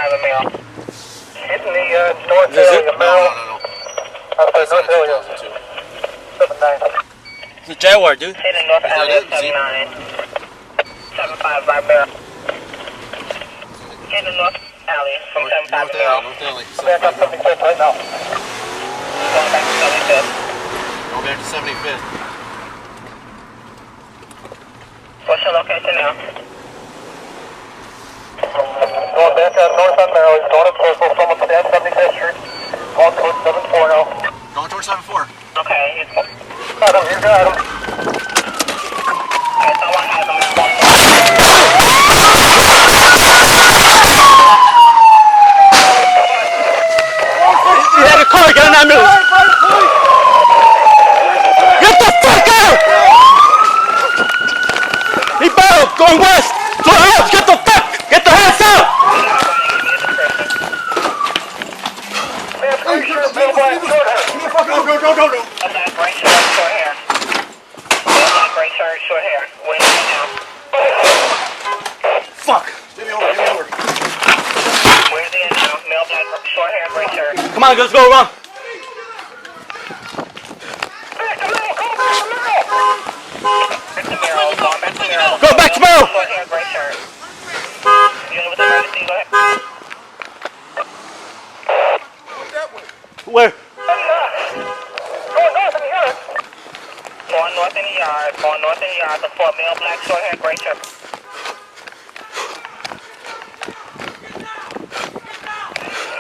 755 in Merrill. Hitting the north area, Merrill. North area. 79. It's a Jaguar, dude. Hitting north alley at 79. 75 by Merrill. Hitting north alley from 75 to Merrill. Back up 75th right now. Going back to 75th. Going back to 75th. What's your location now? Going back out north on Merrill. He's going to circle. Someone's at 75th Street. Going towards 74 now. Going towards 74. Okay. Got him. You got him. Okay, someone has him. He had a car, get an ambulance! Get the fuck out! He barreled, going west! To the house, get the fuck! Get the hands out! Go. That's gray shirt, short hair. That's gray shirt, short hair. Wait a minute now. Fuck! Give me over. Where's the end now? Male black, short hair, gray shirt. Come on, let's go around. Go back to Merrill! Short hair, gray shirt. You know what's emergency? Go ahead. Where? Going north in the yard. Going north in the yard. Before male black, short hair, gray shirt.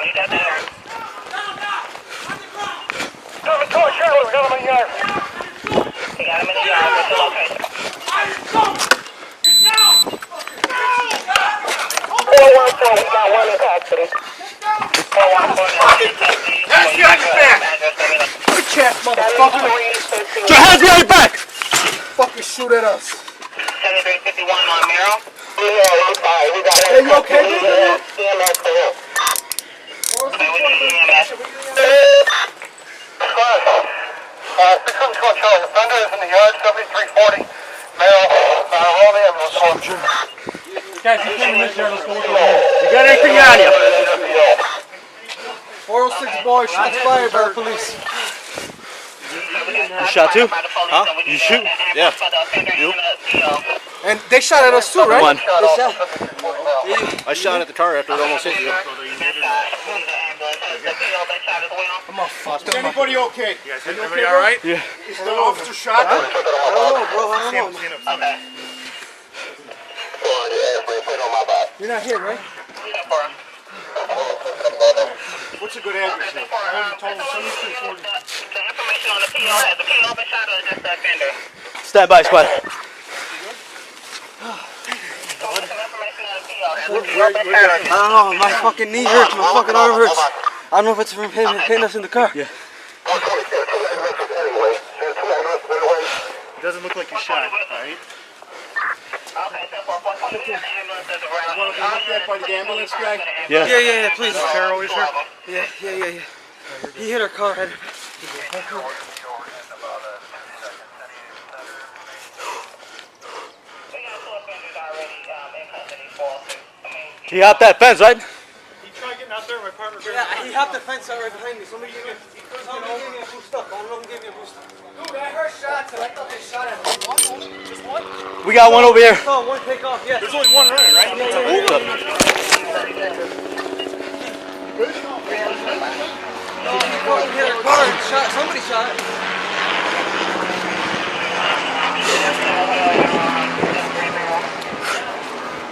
You got that? Got him in the yard. We got him in the yard. You got him in the yard. What's your location? Get down! 414, we got one in custody. 414, in custody. Hands behind your back! Good catch, motherfucker! Put your hands behind your back! Fucking shoot at us. 7351 on Merrill. Yeah, I'm sorry. We got Hey, you okay, dude? EMS for him. Okay, we need EMS. 671 Charlie. Thunder is in the yard, 7340. Merrill, all the ambulance for him. Guys, you can't miss here. Let's go over here. You got anything on you? 406 boy, shots fired by the police. You shot too? Huh? You shoot? Yeah. You? And they shot at us too, right? One. They shot. I shot at the car after it almost hit you. I'm all fucked Is up. anybody okay? You guys, Everybody all right? Yeah. Is the officer shot? I don't know, bro. I don't know. You're not here, right? What's a good address here? I told him 7340. The information on the PO, has the PO been shot or is just the offender? Stand by, squad. Some information on the PO, has the PO been shot or I don't know. My fucking knee hurts. My fucking arm hurts. I don't know if it's from hitting us in the car. Yeah. It doesn't look like you shot, right? Okay, so for 420, the ambulance is around. Want to be looked at by the ambulance guy? Yeah. Yeah, please. Carol is here? Yeah. He hit our car. He hopped that fence, right? He tried getting out there, my partner. Yeah, he hopped the fence out right behind me. Somebody gave me a boost up. One of them gave me a boost up. Dude, I heard shots and I thought they shot at me. Just one? We got one over here. Oh, one take off, yeah. There's only one running, right? No, he fucking hit our car and shot. Somebody shot it.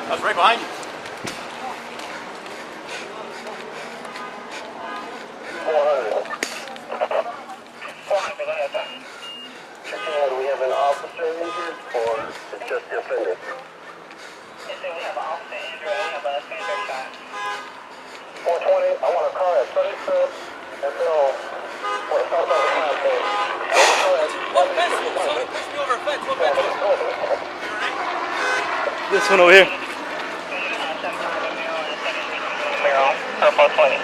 I was right behind you. Do we have an officer injured or it's just the offender? We have an officer injured, we have an offender shot. 420, I want a car at 33rd and Bill. What fence? Somebody pushed me over a fence. What fence? This one over here. Merrill, 420.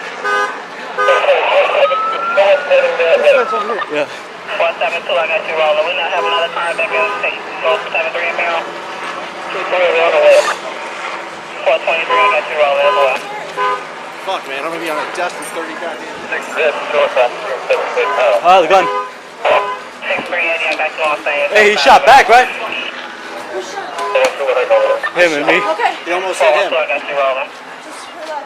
Yeah. 472, I got you rolling. We not have another car that goes to 73 in Merrill. 23 on the way. 423, I got you rolling as well. talk, man. I'm gonna be on a desk for 30 goddamn minutes. 6-0, Oh, the gun. 6-3, I'm back to Los Angeles. Hey, he shot back, right? Him and me. Okay, He almost hit him. I got you rolling. just relax.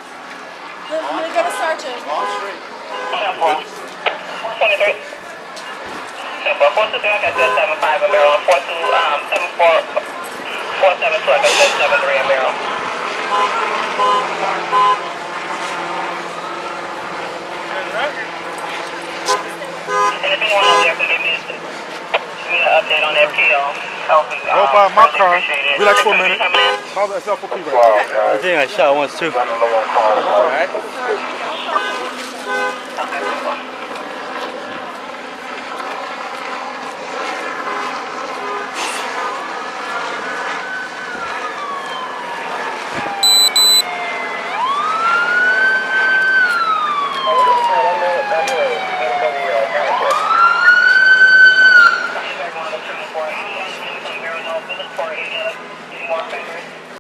I'm gonna get a sergeant. 423. 423, I got you at 75 in Maryland. 472, I got you at 73 in Maryland. And if anyone out there can give me an update on that PO, Go by my car. appreciate it. Relax for a minute. Coming in. Call the SLPP right now. I think I shot once too. Alright. Any more fingers?